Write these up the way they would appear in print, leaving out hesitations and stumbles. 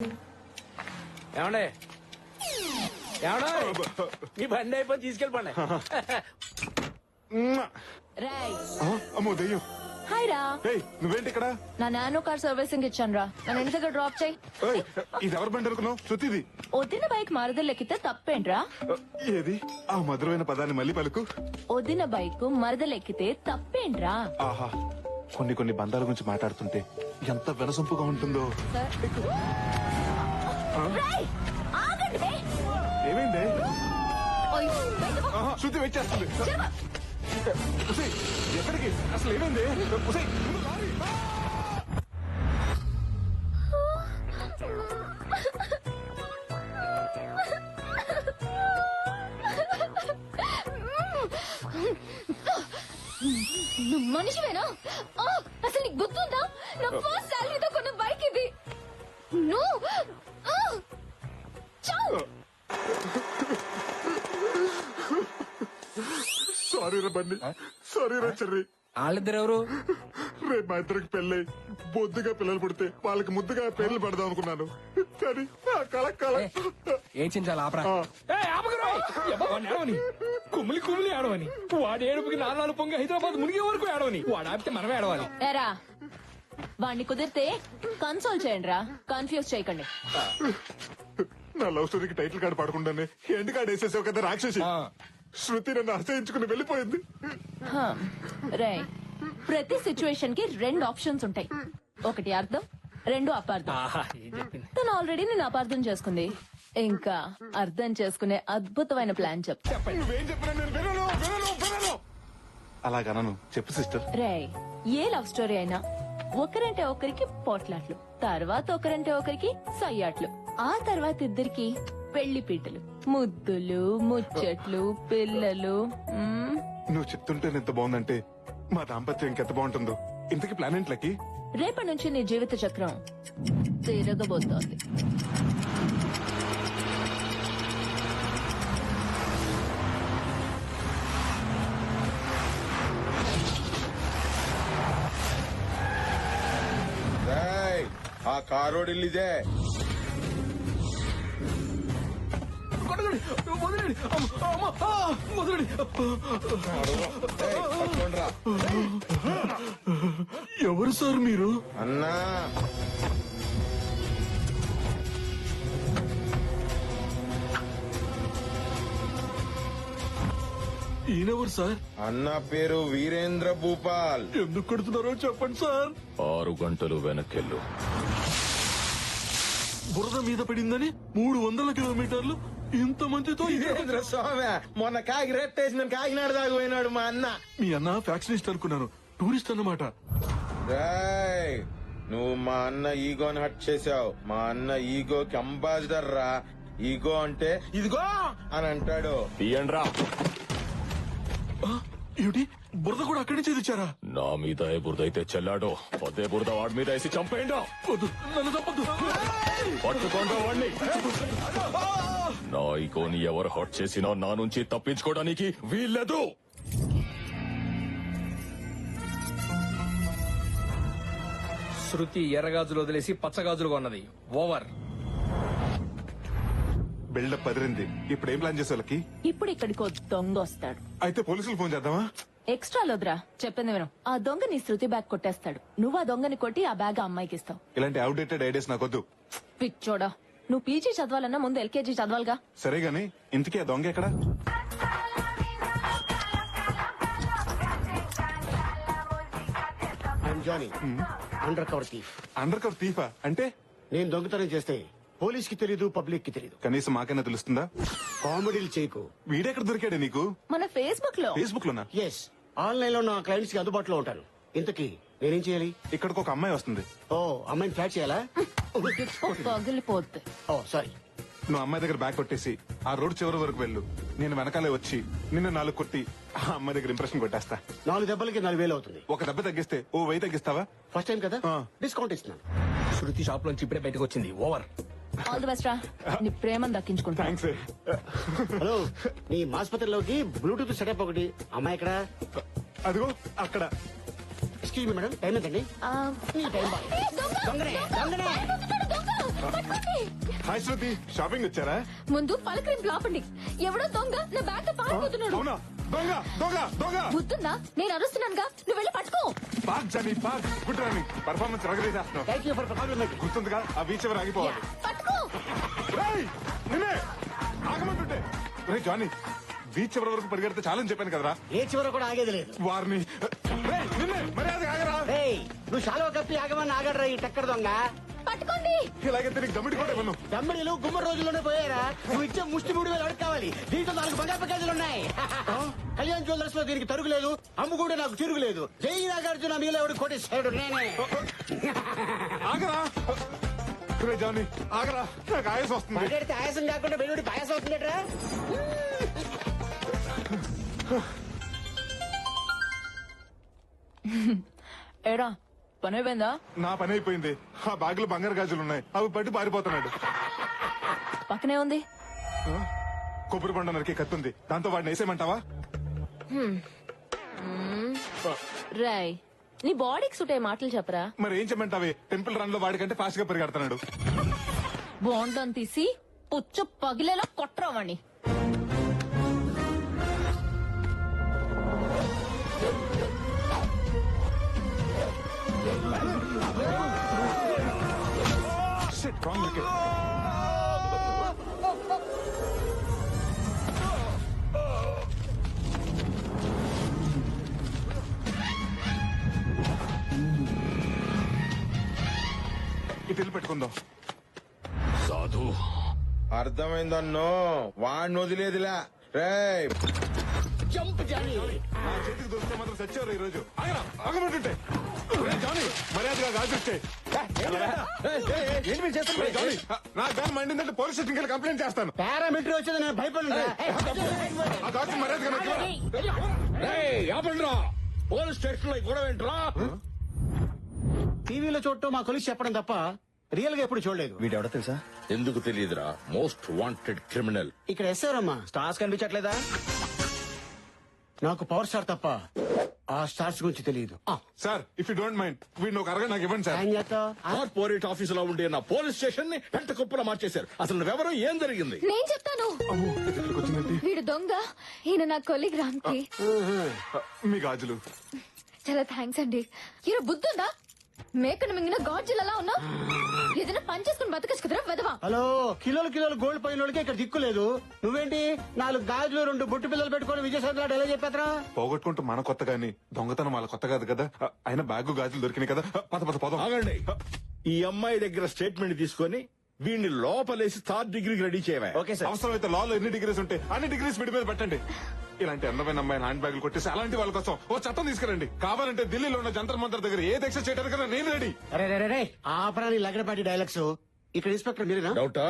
ఏమండే ఏమన్నా మీ బండి అయిపోయి తీసుకెళ్ళిపోండి. అమ్మో దెయ్యం. హాయ్ రా. నువ్వేంటి ఇక్కడ? నా నానో కార్ సర్వీసింగ్ ఇచ్చాను రా. నన్ను ఇంటి దగ్గర డ్రాప్ చేయి. ఇది ఎవరి బండి అనుకున్నావు? శృతిది. వదిన బైక్ మరదలెక్కితే తప్పేంట్రా? ఏది ఆ మధురమైన పదాన్ని మళ్ళీ పలుకు. వదిన బైక్ మరదలెక్కితే తప్పేంట్రా? ఆహా, కొన్ని కొన్ని బంధాల గురించి మాట్లాడుతుంటే ఎంత వినసొంపుగా ఉంటుందో. ఏమైంది? శృతి వచ్చేస్తుంది. ఎక్కడికి? అసలు ఏమైంది? నువ్వు మనిషివేనా? అసలు నీకు గుర్తుందా? నా ఫస్ట్ శాలరీతో కొన్న బైక్ ఇది. సారీ రా బండి, సారీ రా చెర్రి. వాళ్ళిద్దరు ఎవరు? రేపు మా ఇద్దరికి పెళ్ళై బొద్దుగా పిల్లలు పుడితే వాళ్ళకి ముద్దుగా పేర్లు పెడదాం అనుకున్నాను. కానీ ఏం చించాలి ఆపరా. ఏడవని కుమ్మిలి కుమ్మిలి ఏడవని వాడు ఏడుపుకి నాలుగు పొంగి హైదరాబాద్ మునిగే వరకు ఏడవని వాడు ఆపితే మనమే ఏడవాలి. ఏరా వాడిని కుదిరితే కన్సోల్ చేయండి రా, కన్ఫ్యూజ్ చేయకండి. నా లవ్ స్టోరీకి టైటిల్ కార్డు పడకుండానే ఎండ్ కార్డు వేసేసావు కదా రాక్షసి. శృతి నన్ను అసహించుకుని వెళ్ళిపోయింది. రే, ప్రతి సిచ్యువేషన్ కి రెండు ఆప్షన్స్ ఉంటాయి. ఒకటి అర్థం, రెండు అపార్థం. తను ఆల్రెడీ నేను అపార్థం చేసుకుంది. ఇంకా అర్థం చేసుకునే అద్భుతమైన ప్లాన్ చెప్తా. అలాగనను చెప్పు సిస్టర్. రే, ఏ లవ్ స్టోరీ అయినా ఒకరంటే ఒకరికి పోట్లాట్లు, తర్వాత ఒకరంటే ఒకరికి సయ్యాట్లు, ఆ తర్వాత ఇద్దరికి పెళ్లి పీటలు, ముద్దులు, ముచ్చట్లు, పిల్లలు. నువ్వు చెప్తుంటే ఎంత బాగుందంటే మా దాంపత్యం ఇంకెంత బాగుంటుందో. ఇంతకీ ప్లాన్ ఏంట్లకి? రేపటి నుంచి నీ జీవిత చక్రం తిరగబోతోంది. ఆ కారోడిల్లిదే. ఎవరు సార్ మీరు? అన్నా ఈయనెవరు సార్? అన్న పేరు వీరేంద్ర భూపాల్. ఎందుకు కొడుతున్నారో చెప్పండి సార్. 6 గంటలు వెనకెళ్ళు. బురద మీద పడిందని 300 కిలోమీటర్లు ఇంత మందితో. వీరేంద్ర స్వామి మొన్న కాకి రెట్టేసిన కాకినాడ దాకా పోయినాడు మా అన్న. మీ అన్న ఫ్యాక్షనిస్ట్ అనుకున్నాను, టూరిస్ట్ అన్నమాట. రాయ్, నువ్వు మా అన్న ఈగోని హట్ చేసావు. మా అన్న ఈగోకి అంబాసిడర్ రా. ఈగో అంటే ఇదిగో అని అంటాడు. తీయండ్రా. ఏమిటి, బురద కూడా అక్కడి నుంచి తెచ్చారా? నా మీద ఏ బురద అయితే చెల్లాడో అదే బురద వాడి మీద వేసి చంపేయండా. నన్ను తప్పదు. పట్టుకోండా వాడిని. నా ఈగోని ఎవరు హట్ చేసినా నా నుంచి తప్పించుకోవడానికి వీల్లేదు. శృతి ఎర్రగాజులు వదిలేసి పచ్చగాజులు కొన్నది. ఓవర్. బిల్డప్ పదిరింది. ఇప్పుడు ఏం ప్లాన్ చేసే? ఇప్పుడు ఇక్కడికి దొంగ వస్తాడు. అయితే పోలీసులు ఫోన్ చేద్దామా? ఎక్స్ట్రా లోద్రా, చెప్పింది విను. ఆ దొంగ నీ శృతి బ్యాగ్ కొట్టేస్తాడు. నువ్వు ఆ దొంగని కొట్టి ఆ బ్యాగ్ అమ్మాయికి ఇస్తావు. ఇలాంటి అవుట్డేటెడ్ ఐడియాస్ నాకొద్దు. పిచ్చోడా, నువ్వు పీజీ చదవాలన్నా ముందు ఎల్కేజీ చదవాలిగా. సరే గాని ఇంతకీ ఆ దొంగ ఎక్కడ? Under cover thief. Under cover థీఫా అంటే? నేను దొంగతనం చేస్తే పోలీస్ కి తెలీదు, పబ్లిక్ కి తెలీదు. కనీసం మాకైనా తెలుస్తుందా? కామెడీలు చేయకు. వీడెక్కడ దొరికాడే నీకు? మన ఫేస్బుక్ లో. ఫేస్బుక్ లోనా? ఎస్, ఆన్లైన్ లో నా క్లయింట్స్ కి అందుబాటులో ఉంటాను. ఇంతకీ నేనేం చేయాలి? ఇక్కడికి ఒక అమ్మాయి వస్తుంది. ఓ, అమ్మాయిని ఫ్లాట్ చేయాలా? పగిలిపోద్ది. ఓ సారీ. నువ్వు అమ్మాయి దగ్గర బ్యాగ్ కొట్టేసి ఆ రోడ్ చివరి వరకు వెళ్ళు. నేను వెనకాలే వచ్చి నిన్ను 4 కొట్టి ఆ అమ్మాయి దగ్గర ఇంప్రెషన్ కొట్టేస్తా. 4 దెబ్బలకి 4000 అవుతుంది. ఒక దెబ్బ తగ్గిస్తే ఓ 1000 తగ్గిస్తావా? ఫస్ట్ టైం కదా, ఆ. డిస్కౌంట్ ఇస్తున్నాను. శృతి షాప్ లోంచి ఇప్పుడే బయటకు వచ్చింది. ఓవర్. ఆల్ ది బెస్ట్ రా, నీ ప్రేమను దక్కించుకుంటా. థ్యాంక్స్. హలో, నీ ఆసుపత్రిలోకి బ్లూటూత్ సెటప్ ఒకటి. అమ్మాయి ఎక్కడ? అదిగో అక్కడ. ఎక్స్క్యూజ్ మీ మేడం, టైం ఎంతండి? ఆ, నీ టైం బాగా. దొంగ! దొంగనే, దొంగనే. దొంగ! పట్టుకోండి. హాయ్ శృతి, షాపింగ్ వచ్చారా? ముందు పలకరింపు లాపండి. ఎవడో దొంగ నా బ్యాగ్ తో పారిపోతున్నాడు. అవునా? దొంగ దొంగ దొంగ! బుద్ధుందా? నేను అరుస్తున్నానుగా, నువ్వు వెళ్ళి పట్టుకో. Park Johnny park. గుడ్ రాని పర్ఫార్మెన్స్ రగరేసేస్తున్నావు. Thank you for compliment. గుర్తుందిగా ఆ బీచ్ ఎవరు ఆగిపోవాలి. పట్టుకో. రేయ్, నిన్నే ఆగమంటుంటే. రే జానీ, బీచ్ ఎవరి వరకు పరిగెడితే చాలని చెప్పాను కదరా. ఏ చివర కూడా ఆగేది లేదు. వారిని రేయ్, నిన్నే మర్యాద ఆగరా. రేయ్, నువ్వు శాలువ కప్పి ఆగమని ఆగడరా ఈ టక్కర దొంగ. పట్టుకోండి. ఇలాగైతే నీకు దమ్మిడి కూడా ఇవ్వను. దమ్మిడిలు గుమ్మడి రోజుల్లోనే పోయారా? నువ్వు ఇచ్చే ముష్టి 3,000 అడుగు కావాలి. దీంట్లో 4 బంగారు ప్యాకేజీలు ఉన్నాయి. కళ్యాణ్ జ్యువెలర్స్ లో దీనికి తరుగులేదు, అమ్ముకుంటే నాకు తిరుగులేదు. జై నాగార్జున మీలో ఎవడు కోటేశ్వరుడు నేనే. ఆగరా. రే జానీ ఆగరా, నాకు ఆయాసం వస్తుంది. మాట్లాడితే ఆయాసం కాకుండా వెలువడి పాయాసం అవుతుందట్రా. ఏడా పని అయిపోయిందా? నా పని అయిపోయింది. ఆ బ్యాగులో బంగారు గాజులు ఉన్నాయి, అవి పట్టి పారిపోతున్నాడు. పక్కనే ఉంది. కొబ్బరి బండ నరికి కత్తుంది, దాంతో వాడిని వేసేయమంటావా? రాయ్, నీ బాడీకి సూట్ అయ్యే మాటలు చెప్పరా. మరి ఏం చెప్పమంటావే? టెంపుల్ రన్ లో వాడికంటే ఫాస్ట్ గా పరిగెడుతున్నాడు. బాండం తీసి పుచ్చు పగిలేలా కొట్టరావాణ్ణి. Shit, wrong wicket. ఇటు వెళ్ళి పెట్టుకుందాం. సాధు అర్థమైందన్నో వాడిని వదిలేదిలా. రేయ్, జంప్ జానీ. నా చేతికి దొరికితే మాత్రం చచ్చారు ఈ రోజు. ఆగరా, ఆగమంటుంటే. రే జానీ, మర్యాదగా గాజు ఇచ్చే. నా గాని మండిందంటే పోలీస్ స్టేషన్కి వెళ్ళి కంప్లైంట్ చేస్తాను. పారామిలిటరీ వచ్చేది నేను భయపడను. ఆ గాజు మర్యాదగా నాకు ఇవ్వు. పోలీస్ స్టేషన్ లో గొడవ ఏంట్రా? టీవీలో చూడటం మా కొలిసి చెప్పడం తప్ప రియల్ గా ఎప్పుడు చూడలేదు. వీడెవడో తెలుసా? ఎందుకు తెలియదురా? Most wanted criminal. ఇక్కడ ఎస్ఆరమ్మా స్టార్స్ కనిపించట్లేదా? నాకు పవర్ స్టార్ తప్ప ఆ స్టార్స్ గురించి తెలియదు. Sir, if you don't mind వీడిని ఒక అరగంట నాకు ఇవ్వండి సార్. ఏం చేస్తావ్? కార్పొరేట్ ఆఫీసులో ఉండే నా పోలీస్ స్టేషన్ ని పెంట కుప్పలా మార్చేశారు. అసలు నువ్వెవరో, ఏం జరిగింది? నేను చెప్తాను. అమ్మో, ఇది ఇక్కడికి వచ్చిందేంటి? వీడు దొంగ, ఈయన నా కొలీగ్ రామ్ కి. మీ గాజులు. చాలా థ్యాంక్స్ అండి. ఈయన బుద్ధుందా? మేకను మింగిన గాజులలా ఉన్నా. ఏదైనా పని చేసుకుని బతకచ్చు కదరా వెదవా. హలో, కిలోలు కిలోలు గోల్డ్ పోయిన వాళ్ళకి ఇక్కడ దిక్కు లేదు. నువ్వేంటి 4 గాజులు 2 బొట్టు పిల్లలు పెట్టుకొని విజయసాగర్ ఎలా చెప్పేతరా? పోగొట్టుకుంటూ మన కొత్త గాని దొంగతనం వాళ్ళ కొత్త కాదు కదా. అయినా బ్యాగు గాజులు దొరికినాయి కదా. పద పద పదం. ఆగండి. ఈ అమ్మాయి దగ్గర స్టేట్మెంట్ తీసుకొని వీడిని లోపలేసి 3rd డిగ్రీకి రెడీ చేయవా. Okay sir. అవసరమైతే లాలో ఎన్ని డిగ్రీస్ ఉంటాయి అన్ని డిగ్రీస్ వీడి మీద పెట్టండి. ఇలాంటి అందమైన అమ్మాయిని హ్యాండ్ బ్యాగులు కొట్టేసి అలాంటి వాళ్ళ కోసం ఓ చట్టం తీసుకురండి. కావాలంటే ఢిల్లీలో ఉన్న జంతర్ మంతర్ దగ్గర ఏ దీక్ష చేయడానికైనా నేను రెడీ. అరే ఆపరాని లగడపాటి డైలాగ్స్. ఇక్కడ ఇన్స్పెక్టర్ మీరేనా? డౌటా?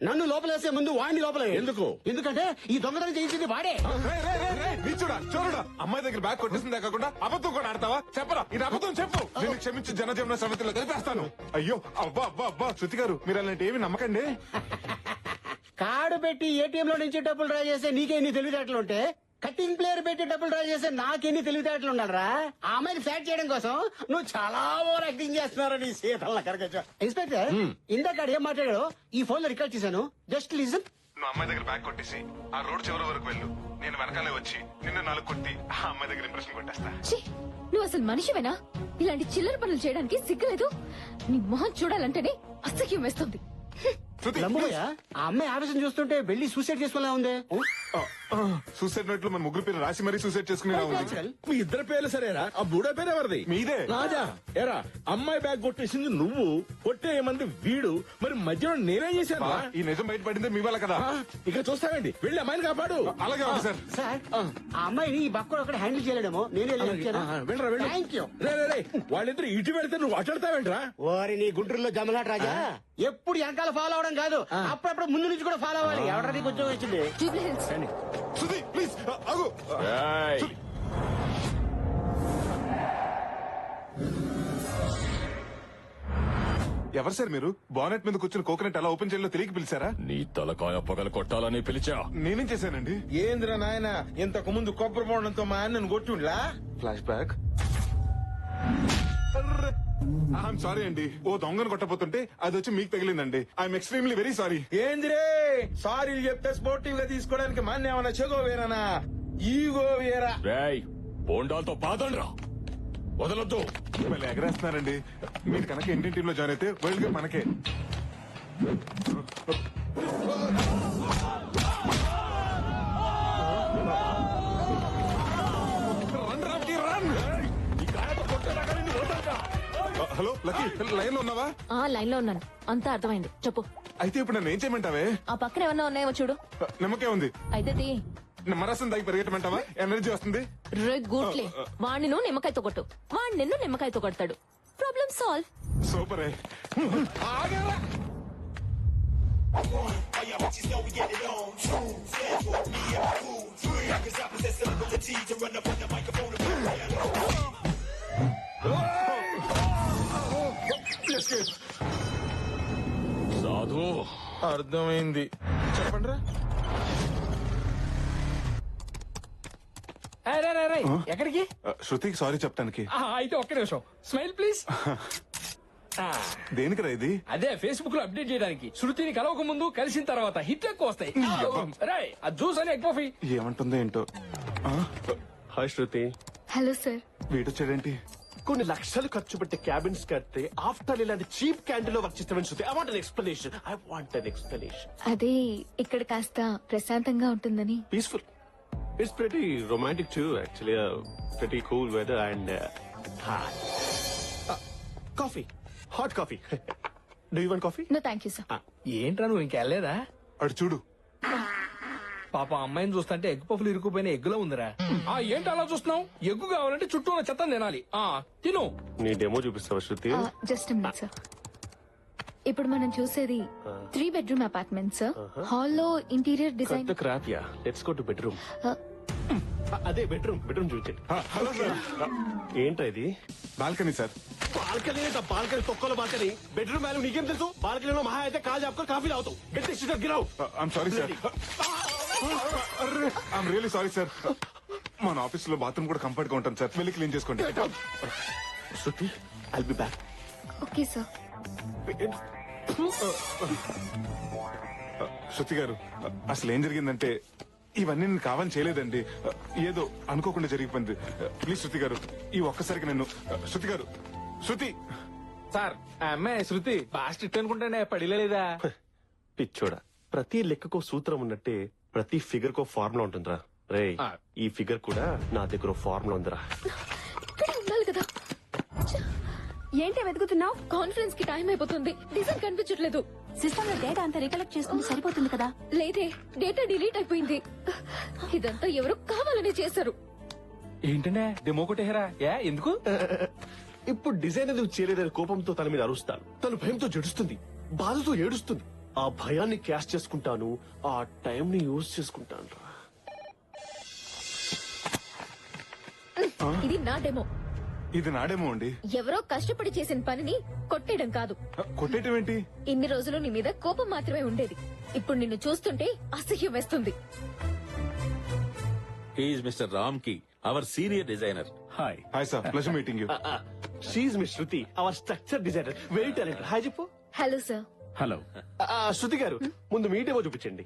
నన్ను లోపలేసే ముందు వాడిని లోపల ఎందుకు? ఎందుకంటే ఈ దొంగతనం చేయించింది వాడే. చూడా చూడడా, అమ్మాయి దగ్గర బ్యాగ్ కొట్టేసిందే కాకుండా అబద్ధం కూడా ఆడతావా? చెప్పరా, ఇది అబద్ధం చెప్పు. నేను క్షమించి జనజీవన సమితిలో కలిపేస్తాను. అయ్యో, అబ్బా అబ్బా అబ్బా, శృతి గారు మీరు అలాంటి ఏమి నమ్మకండి. కార్డు పెట్టి ఏటీఎం లో నుంచి డబ్బులు డ్రా చేసే నీకెన్ని తెలివితేటలు ఉంటే, కటింగ్ ప్లేయర్ పెట్టి డబ్బులు డ్రా చేసే నాకెన్ని తెలివితేటలు ఉండాలరా? ఆ అమ్మాయిని ఫ్లాట్ చేయడం కోసం నువ్వు చాలా ఓవర్ యాక్టింగ్ చేస్తున్నారా నీ సీతల కరగచ్చు. ఇన్స్పెక్టర్, ఇందాక ఏం మాట్లాడాడో ఈ ఫోన్ లో రికార్డ్ చేశాను. Just listen. నువ్వు అమ్మాయి దగ్గర బ్యాగ్ కొట్టేసి ఆ రోడ్ చివరి వరకు వెళ్ళు. నేను వెనకాలే వచ్చి నిన్ను 4 కొట్టి ఆ అమ్మాయి దగ్గర ఇంప్రెషన్ కొట్టేస్తా. ఛీ, నువ్వు అసలు మనిషివేనా? ఇలాంటి చిల్లర పనులు చేయడానికి సిగ్గులేదు? నీ మొహం చూడాలంటేనే అసహ్యం వేస్తుంది. శృతి, లంబోయ, ఆ అమ్మాయి ఆవేశం చూస్తుంటే వెళ్ళి సూసైడ్ చేసుకోలే ఉంది. సూసైడ్ నోట్ లో మన ముగ్గురు పేరు రాసి మరీ సూసైడ్ చేసుకునే ఉంది. మీ ఇద్దరు పేర్లు సరేరా? ఆ బూడో పేరు ఎవరిది? మీదే. రాజా. ఎరా, అమ్మాయి బ్యాగ్ కొట్టేసింది నువ్వు, కొట్టేయమంది వీడు. మరి మధ్యలో నేనేం చేశాను? ఈ నిజం బయటపడిందే మీ వల్ల కదా. ఇక చూస్తావేంటి? వెళ్ళి అమ్మాయిని కాపాడు. అలాగే ఉంది సార్. సార్, ఆ అమ్మాయిని ఈ బక్కడు అక్కడ హ్యాండిల్ చేయలేడేమో. నేనే వెళ్ళరా వెళ్ళు. Thank you. రే, వాళ్ళిద్దరు ఇటు వెళ్తే నువ్వు అటడతావేంట్రా? ఓరి నీ గుంటూరులో జమలాట రాజా. ఎప్పుడు వెనకాల ఫాలో అవడం కాదు, అప్పుడప్పుడు ముందు నుంచి కూడా ఫాలో అవ్వాలి. ఎవరా నీకు ఉద్యోగం వచ్చింది? Jubilee hills. శృతి ప్లీజ్ ఆగు. ఏయ్, శృతి. ఎవరు సార్ మీరు? బానెట్ మీద కూర్చుని కోకోనట్ ఎలా ఓపెన్ చేయాలో తెలియక పిలిచారా? నీ తలకాయ పగలు కొట్టాలని పిలిచా. నేనేం చేశానండి? ఏందిరా నాయన, ఇంతకు ముందు కొబ్బరి బోండంతో మా అన్నను కొట్టిండ్లా? Flash back. ఐఎమ్ సారీ అండి. ఓ దొంగను కొట్టబోతుంటే అది వచ్చి మీకు తగిలిందండి. I'm extremely very sorry. ఏందిరే సారీ చెప్తే స్పోర్టివ్ గా తీసుకోవడానికి మన ఏమన్నా చెగో వేరేనా ఈగో వేరా? రేయ్ బోండాలతో బాధండ్రా, వదలొద్దు. మళ్ళీ ఎగరేస్తున్నారండి. మీరు కనుక ఇండియన్ టీమ్ లో జాయిన్ అయితే వరల్డ్ కప్ మనకే. రన్ రామ్కి రన్. హలో లక్కీ, లైన్ లో ఉన్నావా? ఆ లైన్ లో ఉన్నాను, అంతా అర్థమైంది. చెప్పు. అయితే ఇప్పుడు నన్ను ఏం చేయమంటావే? ఆ పక్కన ఏమన్నా ఉన్నాయేమో చూడు. నిమ్మకే ఉంది. అయితే తీ. నిమ్మరసం దాగి పరిగెట్టమంటావా? ఎనర్జీ వస్తుంది. గూట్లే వాడిని నువ్వు నిమ్మకాయతో కొట్టు, వాడు నిన్ను నిమ్మకాయతో కొడతాడు. Problem solve. సూపర్. సాధు అర్థమైంది. చెప్పండి రా. ఎక్కడికి? శృతికి సారీ చెప్పడానికి. అయితే ఒక్క నిమిషం. Smile please. దేనికిరా ఇది? అదే ఫేస్బుక్ లో అప్డేట్ చేయడానికి. శృతిని కలవక ముందు కలిసిన తర్వాత హిట్ ఎక్కువ వస్తాయి. రాయ్ ఆ జ్యూస్ అని ఎగ్ కాఫీ. ఏమంటుందో ఏంటో. హాయ్ శృతి. Hello sir. వీడొచ్చాడేంటి? కొన్ని లక్షలు ఖర్చు పెట్టి క్యాబిన్స్ కడితే ఆఫ్టర్ ఇలాంటి చీప్ క్యాంటీన్ లో వర్క్ చేస్తామని Shruti. I want explanation. I want explanation. అదే ఇక్కడ కాస్త ప్రశాంతంగా ఉంటుందని. Peaceful. It's pretty romantic too actually. Pretty cool weather and coffee, hot coffee. Do you want coffee? No thank you sir. ఏంట్రా నువ్వు ఇంకెళ్ళలేదా? అడు చూడు. పాప అమ్మాయిని చూస్తుంటే ఎగ్ పఫ్లు ఇరుక్కుపోయిన ఎగ్గులో ఉందిరా. ఏంటి అలా చూస్తున్నావు? ఎగ్గు కావాలంటే చుట్టూ ఉన్న చెత్త తినాలి. తిను. నీ డెమో చూపిస్తావా శృతి? Just minute sir. ఇప్పుడు మనం చూసేది 3 bedroom అపార్ట్మెంట్ సార్. హాల్లో ఇంటీరియర్ డిజైన్. కొత్త crop yeah. Let's go to bedroom. అదే బెడ్రూమ్ చూపించండి. Hello sir. ఏంటా ఇది? Balcony sir. బాల్కనీ బాల్కనీ తొక్కల బాల్కనీ. బెడ్రూమ్ వాల్యూ నీకేం తెలుసు? బాల్కనీలో మహా అయితే కాల్ చెప్పుకొని కాఫీ తాగుతావు. I'm sorry sir. I'm really sorry sir. మన ఆఫీస్ లో బాత్రూమ్ కూడా కంఫర్ట్ గా ఉంటాం సార్. వెళ్ళి క్లీన్ చేసుకోండి. Shruti I'll be back. Okay sir. Shruti గారు, అసలు ఏం జరిగిందంటే ఇవన్నీ నేను కావాలని చేయలేదండి. ఏదో అనుకోకుండా జరిగిపోయింది. ప్లీజ్ శృతి గారు, ఈ ఒక్కసారికి నన్ను. శృతి గారు, శృతి. సార్ ఆ అమ్మాయి శృతి బాగా స్ట్రిక్ట్ అనుకుంటానే పడిలేదా? పిచ్చోడా, ప్రతి లెక్కకో సూత్రం ఉన్నట్టే ప్రతి ఫిగర్ కో ఫార్ములా ఉంటుందిరా. రే ఈ ఫిగర్ కూడా నా దగ్గర ఫార్ములా ఉందిరా. ఇక్కడ ఉండాలి కదా. ఏంటి వెతుకుతున్నావు? కాన్ఫరెన్స్ కి టైం అయిపోతుంది. డిజైన్ కనిపించట్లేదు. సిస్టమ్ లో డేటా అంతా రికలెక్ట్ చేసుకుంటే సరిపోతుంది కదా. లేదే, డేటా డిలీట్ అయిపోయింది. ఇదంతా ఎవరు కావాలని చేశారు. ఏంటంటే డెమో కొట్టేహరా? ఎందుకు? ఇప్పుడు డిజైన్ ఎందుకు చేయలేదని కోపంతో తన మీద అరుస్తాను. తను భయంతో జడుస్తుంది, బాధతో ఏడుస్తుంది. ఆ భయాన్ని క్యాష్ చేసుకుంటాను, ఆ టైం ని యూజ్ చేసుకుంటాను రా. ఇది నా డెమో. ఇది నాడేమో అండి. ఎవరో కష్టపడి చేసిన పనిని కొట్టేయడం కాదు. కొట్టేయటం ఏంటి? ఇన్ని రోజులు నీ మీద కోపం మాత్రమే ఉండేది. ఇప్పుడు నిన్ను చూస్తుంటే అసహ్యం వేస్తుంది. He is Mr. Ramki, our senior designer. Hi. Hi sir, pleasure meeting you. She miss Shruti, our structure designer, very talented. Hi చెప్పు. Hello sir. Hello. శృతి గారు, ముందు మీటేమో చూపించండి.